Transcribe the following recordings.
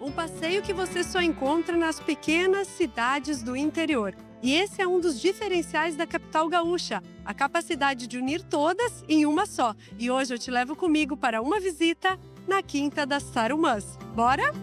um passeio que você só encontra nas pequenas cidades do interior. E esse é um dos diferenciais da capital gaúcha, a capacidade de unir todas em uma só. E hoje eu te levo comigo para uma visita na Quinta das Tarumãs. Bora?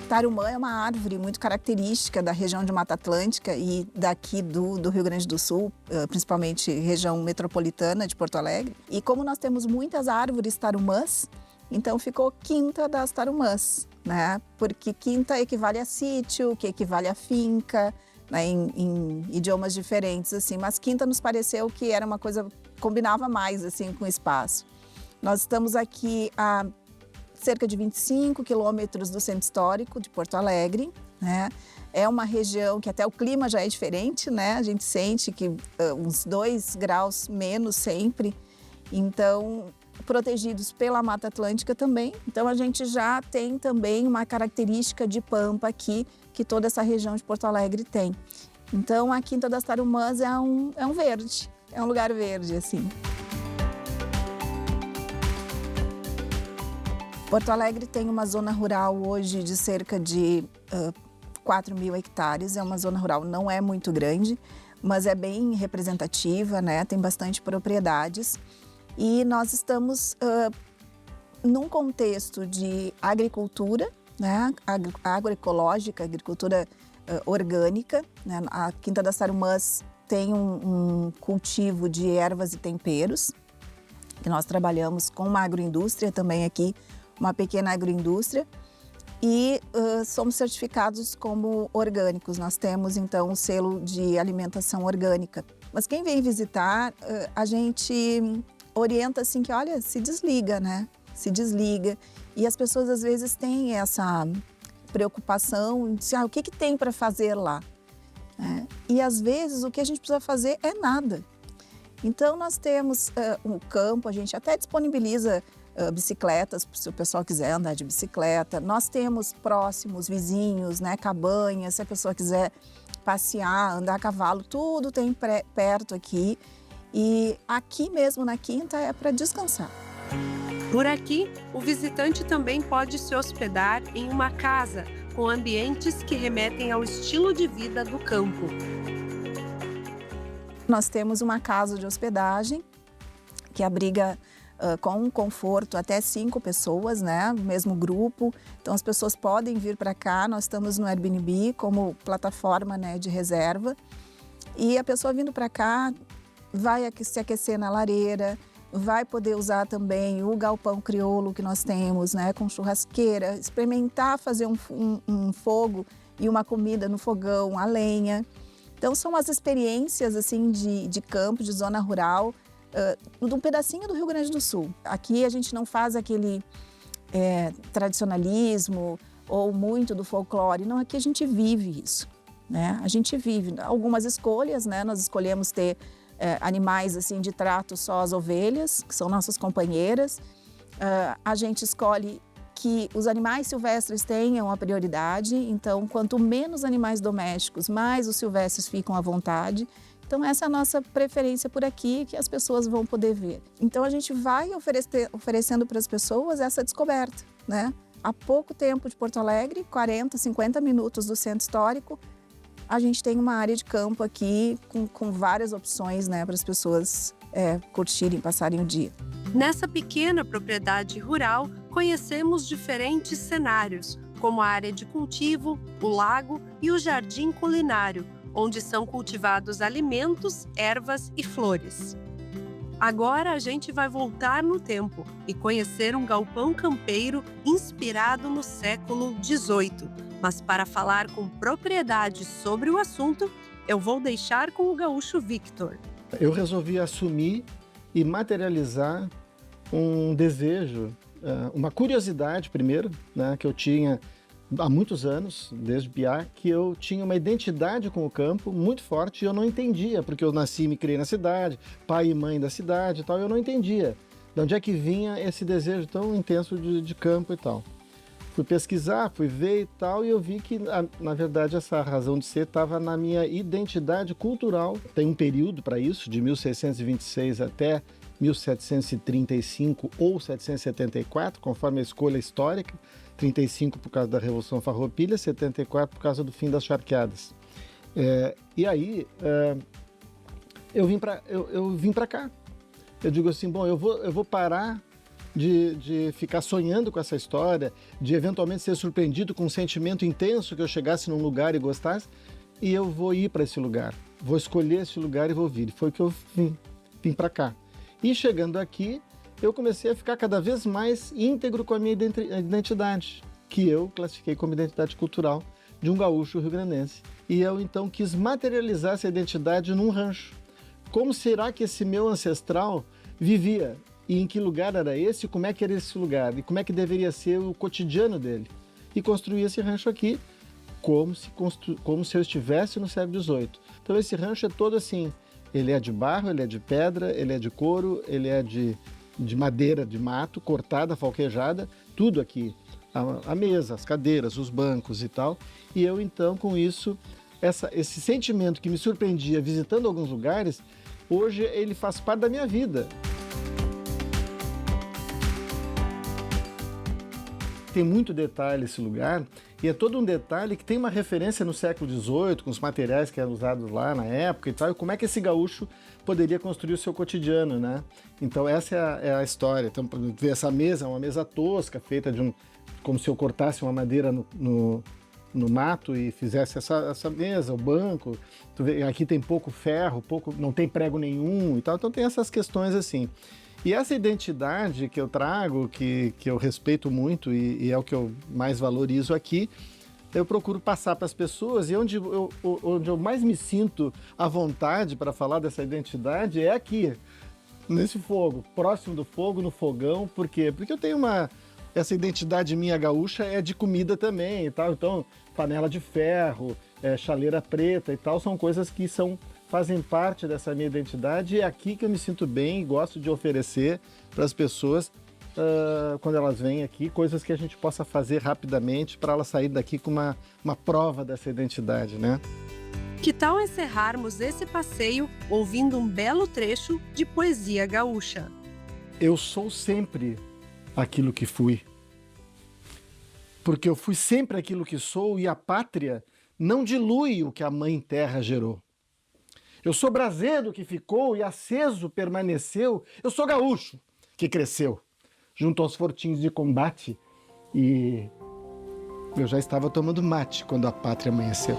Tarumã é uma árvore muito característica da região de Mata Atlântica e daqui do Rio Grande do Sul, principalmente região metropolitana de Porto Alegre. E como nós temos muitas árvores tarumãs, então ficou Quinta das Tarumãs, né? Porque quinta equivale a sítio, que equivale a finca, né? Em idiomas diferentes, assim. Mas quinta nos pareceu que era uma coisa, combinava mais, assim, com o espaço. Nós estamos aqui a cerca de 25 quilômetros do centro histórico de Porto Alegre, né? É uma região que até o clima já é diferente, né? A gente sente que uns 2 graus menos sempre. Então, protegidos pela Mata Atlântica também. Então, a gente já tem também uma característica de pampa aqui, que toda essa região de Porto Alegre tem. Então, a Quinta das Tarumãs é um verde, é um lugar verde, assim. Porto Alegre tem uma zona rural hoje de cerca de 4.000 hectares. É uma zona rural, não é muito grande, mas é bem representativa, né? Tem bastante propriedades. E nós estamos num contexto de agricultura, né? Agroecológica, agricultura orgânica, né? A Quinta das Tarumãs tem um cultivo de ervas e temperos, que nós trabalhamos com uma agroindústria também aqui, uma pequena agroindústria, e somos certificados como orgânicos. Nós temos, então, o selo de alimentação orgânica. Mas quem vem visitar, a gente orienta, assim, que, olha, se desliga, né? Se desliga. E as pessoas, às vezes, têm essa preocupação de, o que tem para fazer lá? E, às vezes, o que a gente precisa fazer é nada. Então, nós temos um campo, a gente até disponibiliza bicicletas, se o pessoal quiser andar de bicicleta. Nós temos próximos, vizinhos, né, cabanhas, se a pessoa quiser passear, andar a cavalo, tudo tem perto aqui. E aqui mesmo na Quinta é para descansar. Por aqui, o visitante também pode se hospedar em uma casa, com ambientes que remetem ao estilo de vida do campo. Nós temos uma casa de hospedagem que abriga com conforto até 5 pessoas, né? No mesmo grupo. Então as pessoas podem vir para cá. Nós estamos no Airbnb como plataforma, né, de reserva. E a pessoa vindo para cá vai se aquecer na lareira, vai poder usar também o galpão crioulo que nós temos, né, com churrasqueira, experimentar fazer um fogo e uma comida no fogão, a lenha. Então são as experiências assim de campo, de zona rural, de um pedacinho do Rio Grande do Sul. Aqui a gente não faz aquele tradicionalismo ou muito do folclore, não, aqui a gente vive isso, né? A gente vive algumas escolhas, né? Nós escolhemos ter animais assim de trato só as ovelhas, que são nossas companheiras. A gente escolhe que os animais silvestres tenham a prioridade, então quanto menos animais domésticos, mais os silvestres ficam à vontade. Então essa é a nossa preferência por aqui, que as pessoas vão poder ver. Então a gente vai oferecendo para as pessoas essa descoberta, né? Há pouco tempo de Porto Alegre, 40, 50 minutos do centro histórico, a gente tem uma área de campo aqui com várias opções, né, para as pessoas curtirem, passarem o dia. Nessa pequena propriedade rural, conhecemos diferentes cenários, como a área de cultivo, o lago e o jardim culinário, onde são cultivados alimentos, ervas e flores. Agora a gente vai voltar no tempo e conhecer um galpão campeiro inspirado no século XVIII. Mas para falar com propriedade sobre o assunto, eu vou deixar com o gaúcho Victor. Eu resolvi assumir e materializar um desejo, uma curiosidade primeiro, né, que eu tinha há muitos anos, desde piá, que eu tinha uma identidade com o campo muito forte e eu não entendia, porque eu nasci e me criei na cidade, pai e mãe da cidade e tal, e eu não entendia de onde é que vinha esse desejo tão intenso de campo e tal. Fui pesquisar, fui ver e tal, e eu vi que, na verdade, essa razão de ser estava na minha identidade cultural. Tem um período para isso, de 1626 até 1735 ou 774, conforme a escolha histórica. 35 por causa da Revolução Farroupilha, 74 por causa do fim das charqueadas. E aí eu vim para cá. Eu digo assim, bom, eu vou parar de ficar sonhando com essa história, de eventualmente ser surpreendido com um sentimento intenso que eu chegasse num lugar e gostasse, e eu vou ir para esse lugar, vou escolher esse lugar e vou vir. E foi o que eu vim para cá. E chegando aqui, eu comecei a ficar cada vez mais íntegro com a minha identidade, que eu classifiquei como identidade cultural de um gaúcho rio-grandense. E eu então quis materializar essa identidade num rancho. Como será que esse meu ancestral vivia? E em que lugar era esse? Como é que era esse lugar? E como é que deveria ser o cotidiano dele? E construí esse rancho aqui como se eu estivesse no século XVIII. Então esse rancho é todo assim, ele é de barro, ele é de pedra, ele é de couro, ele é de madeira, de mato, cortada, falquejada, tudo aqui. A mesa, as cadeiras, os bancos e tal. E eu então com isso, esse sentimento que me surpreendia visitando alguns lugares, hoje ele faz parte da minha vida. Tem muito detalhe esse lugar, e é todo um detalhe que tem uma referência no século XVIII, com os materiais que eram usados lá na época e tal, e como é que esse gaúcho poderia construir o seu cotidiano, né? Então essa é a história. Então, essa mesa é uma mesa tosca, feita como se eu cortasse uma madeira no mato e fizesse essa mesa, o banco. Aqui tem pouco ferro, não tem prego nenhum e tal, então tem essas questões assim. E essa identidade que eu trago, que eu respeito muito e é o que eu mais valorizo aqui, eu procuro passar para as pessoas, e onde eu mais me sinto à vontade para falar dessa identidade é aqui, nesse fogo, próximo do fogo, no fogão. Por quê? Porque eu tenho essa identidade minha gaúcha é de comida também e tal, então panela de ferro, chaleira preta e tal, são coisas que fazem parte dessa minha identidade, e é aqui que eu me sinto bem e gosto de oferecer para as pessoas, quando elas vêm aqui, coisas que a gente possa fazer rapidamente para elas saírem daqui com uma prova dessa identidade, né? Que tal encerrarmos esse passeio ouvindo um belo trecho de poesia gaúcha? Eu sou sempre aquilo que fui, porque eu fui sempre aquilo que sou, e a pátria não dilui o que a mãe terra gerou. Eu sou braseiro que ficou e aceso permaneceu. Eu sou gaúcho que cresceu junto aos fortins de combate, e eu já estava tomando mate quando a pátria amanheceu.